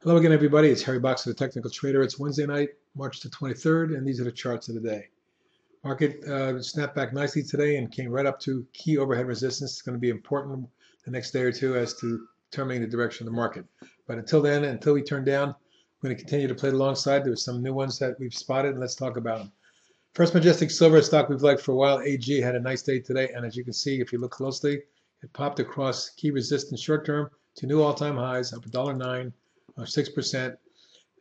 Hello again, everybody. It's Harry Boxer, the Technical Trader. It's Wednesday night, March the 23rd, and these are the charts of the day. Market snapped back nicely today and came right up to key overhead resistance. It's going to be important the next day or two as to determining the direction of the market. But until then, until we turn down, we're going to continue to play alongside. There's some new ones that we've spotted, and let's talk about them. First Majestic Silver, stock we've liked for a while. AG had a nice day today, and as you can see, if you look closely, it popped across key resistance short term to new all-time highs up $1.09. 6%,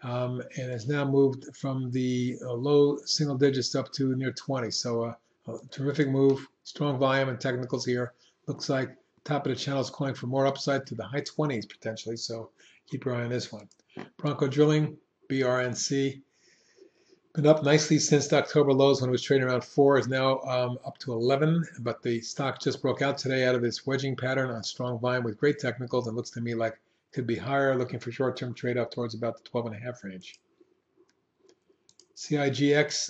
and has now moved from the low single digits up to near 20. So a terrific move, strong volume and technicals here. Looks like top of the channel is calling for more upside to the high 20s potentially. So keep your eye on this one. Bronco Drilling, BRNC, been up nicely since the October lows when it was trading around 4, is now up to 11. But the stock just broke out today out of this wedging pattern on strong volume with great technicals. And looks to me like could be higher, looking for short-term trade up towards about the 12.5 range. CIGX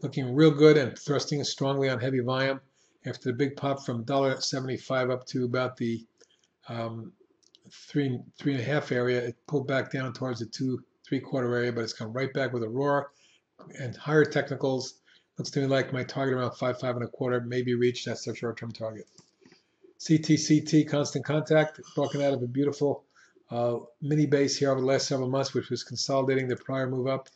looking real good and thrusting strongly on heavy volume after the big pop from $1.75 up to about the 3.5 area. It pulled back down towards the 2.75 area, but it's come right back with a roar and higher technicals. Looks to me like my target around 5.25 may be reached. That's their short-term target. CTCT, constant contact, broken out of a beautiful mini base here over the last several months, which was consolidating the prior move up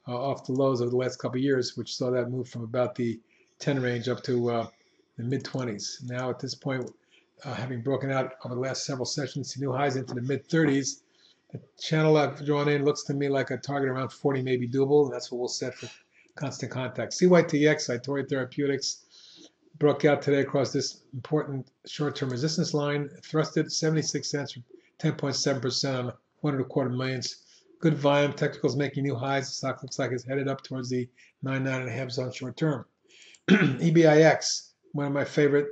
off the lows of the last couple of years, which saw that move from about the 10 range up to the mid-20s. Now at this point, having broken out over the last several sessions to new highs into the mid-30s, the channel I've drawn in looks to me like a target around 40 may be doable, and that's what we'll set for constant contact. CYTX, Itori Therapeutics, broke out today across this important short-term resistance line, thrusted 76 cents, 10.7% on 1.25 millions. Good volume, technicals making new highs. The stock looks like it's headed up towards the 9.5 zone short term. EBIX, one of my favorite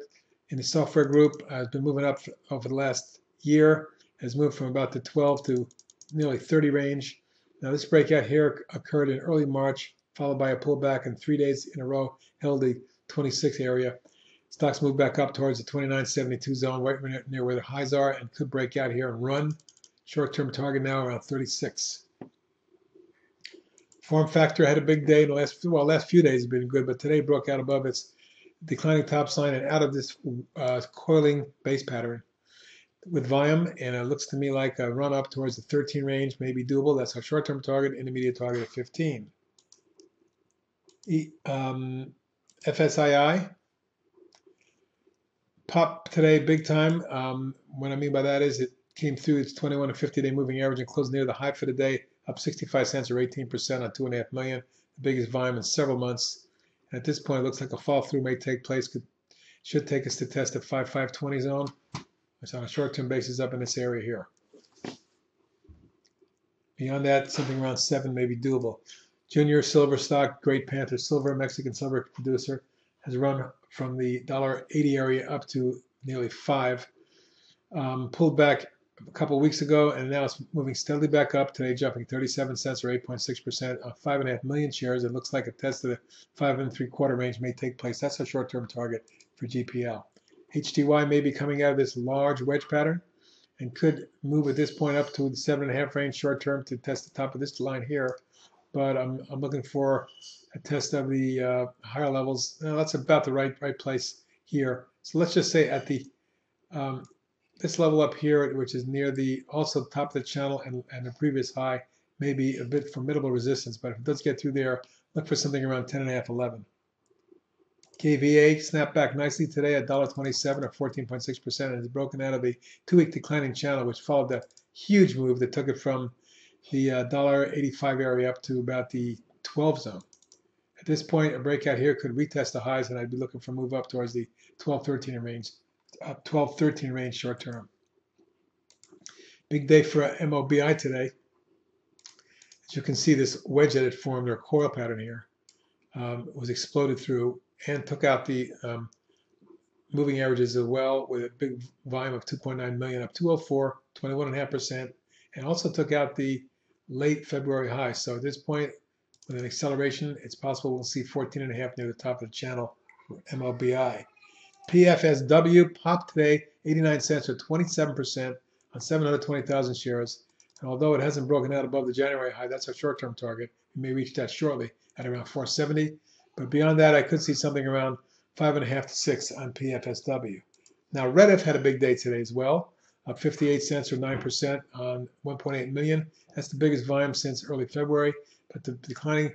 in the software group, has been moving up over the last year, has moved from about the 12 to nearly 30 range. Now this breakout here occurred in early March, followed by a pullback, and 3 days in a row held the 26 area. Stocks move back up towards the 29.72 zone, right near where the highs are, and could break out here and run. Short-term target now around 36. Form Factor had a big day. The last few days have been good, but today broke out above its declining top sign and out of this coiling base pattern with volume, and it looks to me like a run up towards the 13 range may be doable. That's our short-term target, intermediate target of 15. FSII pop today big time. What I mean by that is it came through its 21 and 50-day moving average and closed near the high for the day, up 65 cents or 18% on 2.5 million, the biggest volume in several months. And at this point, it looks like a fall through may take place. Should take us to test the 5.520 zone. It's on a short-term basis up in this area here. Beyond that, something around 7 may be doable. Junior silver stock, Great Panther Silver, Mexican silver producer, has run from the $1.80 area up to nearly 5. Pulled back a couple of weeks ago, and now it's moving steadily back up. Today, jumping 37 cents or 8.6% on 5.5 million shares. It looks like a test of the 5.75 range may take place. That's a short-term target for GPL. HTY may be coming out of this large wedge pattern and could move at this point up to the 7.5 range short-term to test the top of this line here. But I'm looking for a test of the higher levels. That's about the right place here. So let's just say at the this level up here, which is near the also top of the channel and the previous high, may be a bit formidable resistance. But if it does get through there, look for something around 10.5, 11. KVA snapped back nicely today at $1.27 or 14.6%, and has broken out of the 2-week declining channel, which followed the huge move that took it from the $1.85 area up to about the 12 zone. At this point, a breakout here could retest the highs, and I'd be looking for a move up towards the 12-13 range, 12-13 range short term. Big day for MOBI today. As you can see, this wedge that it formed, or coil pattern here, was exploded through and took out the moving averages as well, with a big volume of 2.9 million, up 204, 21.5%, and also took out the late February high. So at this point, with an acceleration, it's possible we'll see 14.5 near the top of the channel for MOBI. PFSW popped today, 89 cents or 27% on 720,000 shares. And although it hasn't broken out above the January high, that's our short-term target. We may reach that shortly at around 470. But beyond that, I could see something around 5.5 to 6 on PFSW. Now, Reddit had a big day today as well, up 58 cents or 9% on 1.8 million. That's the biggest volume since early February. But the declining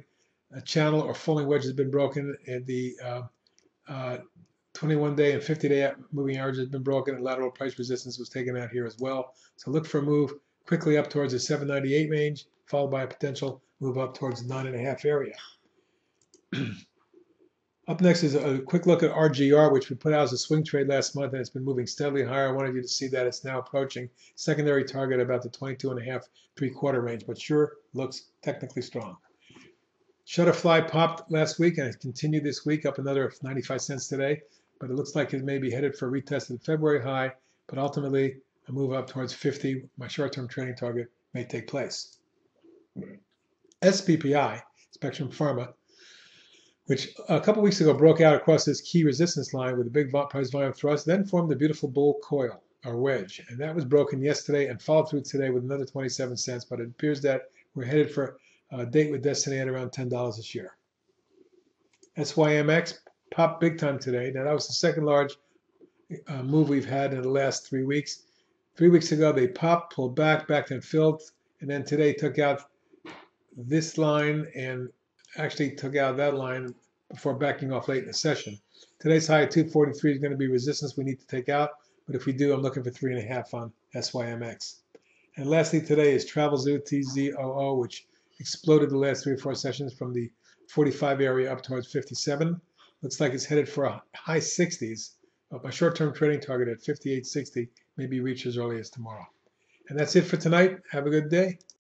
channel or falling wedge has been broken, and the 21-day and 50-day moving average has been broken, and lateral price resistance was taken out here as well. So look for a move quickly up towards the 798 range, followed by a potential move up towards the 9.5 area. Up next is a quick look at RGR, which we put out as a swing trade last month, and it's been moving steadily higher. I wanted you to see that it's now approaching secondary target about the 22.5, 3/4 range, but sure looks technically strong. SFLY popped last week and it continued this week up another 95 cents today, but it looks like it may be headed for a retest of the February high, but ultimately a move up towards 50, my short-term trading target, may take place. SPPI, Spectrum Pharma, which a couple weeks ago broke out across this key resistance line with a big price volume thrust, then formed a beautiful bull coil or wedge, and that was broken yesterday and followed through today with another 27 cents, but it appears that we're headed for a date with destiny at around $10 a share. SYMX popped big time today. Now that was the second large move we've had in the last 3 weeks. 3 weeks ago they popped, pulled back and filled, and then today took out this line and actually took out that line before backing off late in the session. Today's high at 243 is going to be resistance we need to take out, but if we do, I'm looking for 3.5 on SYMX. And lastly today is TravelZoo, TZOO, which exploded the last 3 or 4 sessions from the 45 area up towards 57. Looks like it's headed for a high 60s, but my short-term trading target at 58.60 may be reached as early as tomorrow. And that's it for tonight. Have a good day.